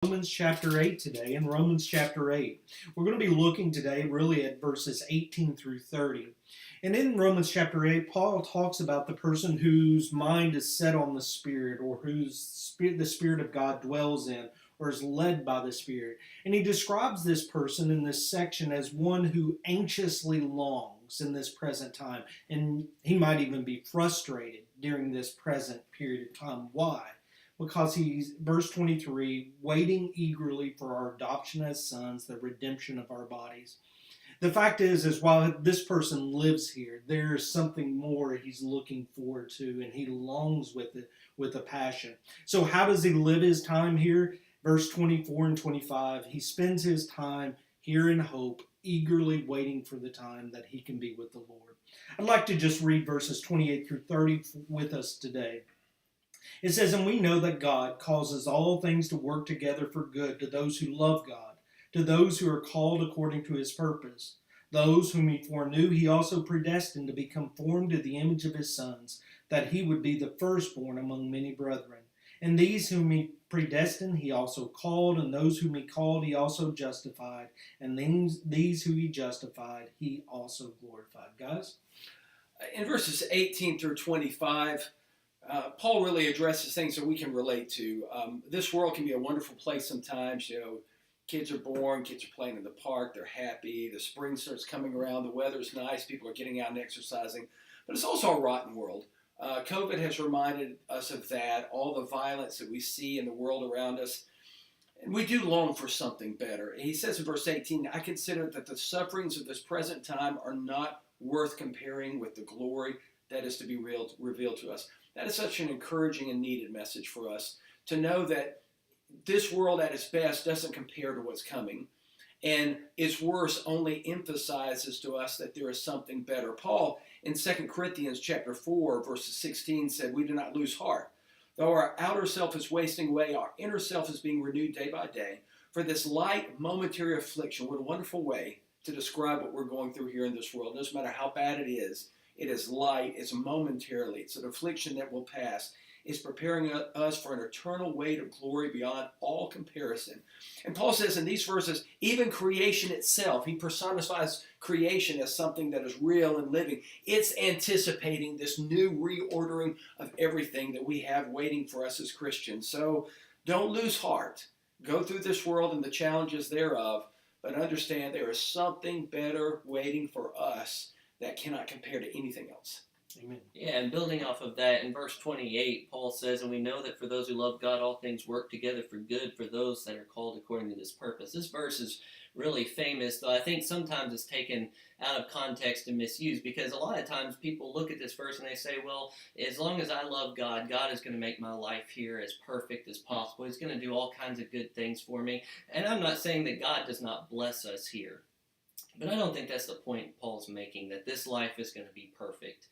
Romans chapter 8 today. In Romans chapter 8, we're going to be looking today really at verses 18 through 30. And in Romans chapter 8, Paul talks about the person whose mind is set on the Spirit, or the Spirit of God dwells in, or is led by the Spirit. And he describes this person in this section as one who anxiously longs in this present time. And he might even be frustrated during this present period of time. Why? Because he's, verse 23, waiting eagerly for our adoption as sons, the redemption of our bodies. The fact is while this person lives here, there is something more he's looking forward to, and he longs with it with a passion. So how does he live his time here? Verse 24 and 25, he spends his time here in hope, eagerly waiting for the time that he can be with the Lord. I'd like to just read verses 28 through 30 with us today. It says, "And we know that God causes all things to work together for good to those who love God, to those who are called according to his purpose. Those whom he foreknew, he also predestined to be conformed to the image of his sons, that he would be the firstborn among many brethren. And these whom he predestined, he also called, and those whom he called, he also justified, and these who he justified, he also glorified." Guys? In verses 18 through 25, Paul really addresses things that we can relate to. This world can be a wonderful place sometimes. Kids are born, kids are playing in the park, they're happy, the spring starts coming around, the weather's nice, people are getting out and exercising. But it's also a rotten world. COVID has reminded us of that, all the violence that we see in the world around us. And we do long for something better. He says in verse 18, "I consider that the sufferings of this present time are not worth comparing with the glory that is to be revealed to us." That is such an encouraging and needed message for us, to know that this world at its best doesn't compare to what's coming, and its worst only emphasizes to us that there is something better. Paul in 2 Corinthians chapter 4 verses 16 said, "We do not lose heart. Though our outer self is wasting away, our inner self is being renewed day by day. For this light momentary affliction," what a wonderful way to describe what we're going through here in this world. No matter how bad it is light, it's momentarily, it's an affliction that will pass. It's preparing us for an eternal weight of glory beyond all comparison. And Paul says in these verses, even creation itself, he personifies creation as something that is real and living. It's anticipating this new reordering of everything that we have waiting for us as Christians. So don't lose heart. Go through this world and the challenges thereof, but understand there is something better waiting for us that cannot compare to anything else. Amen. Yeah, and building off of that, in verse 28, Paul says, "And we know that for those who love God, all things work together for good for those that are called according to this purpose." This verse is really famous, though I think sometimes it's taken out of context and misused, because a lot of times people look at this verse and they say, well, as long as I love God, God is going to make my life here as perfect as possible. He's going to do all kinds of good things for me. And I'm not saying that God does not bless us here. But I don't think that's the point Paul's making, that this life is going to be perfect.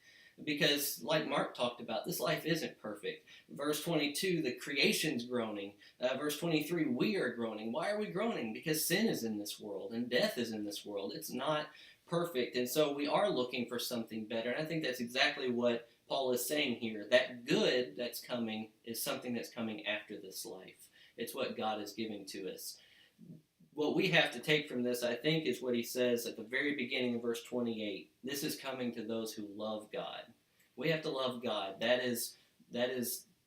Because, like Mark talked about, this life isn't perfect. Verse 22, the creation's groaning. Verse 23, we are groaning. Why are we groaning? Because sin is in this world and death is in this world. It's not perfect. And so we are looking for something better. And I think that's exactly what Paul is saying here. That good that's coming is something that's coming after this life. It's what God is giving to us. What we have to take from this, I think, is what he says at the very beginning of verse 28. This is coming to those who love God. We have to love God. That is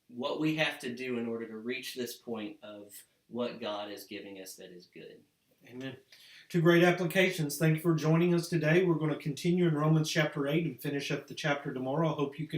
what we have to do in order to reach this point of what God is giving us that is good. Amen. Two great applications. Thank you for joining us today. We're going to continue in Romans chapter 8 and finish up the chapter tomorrow. I hope you can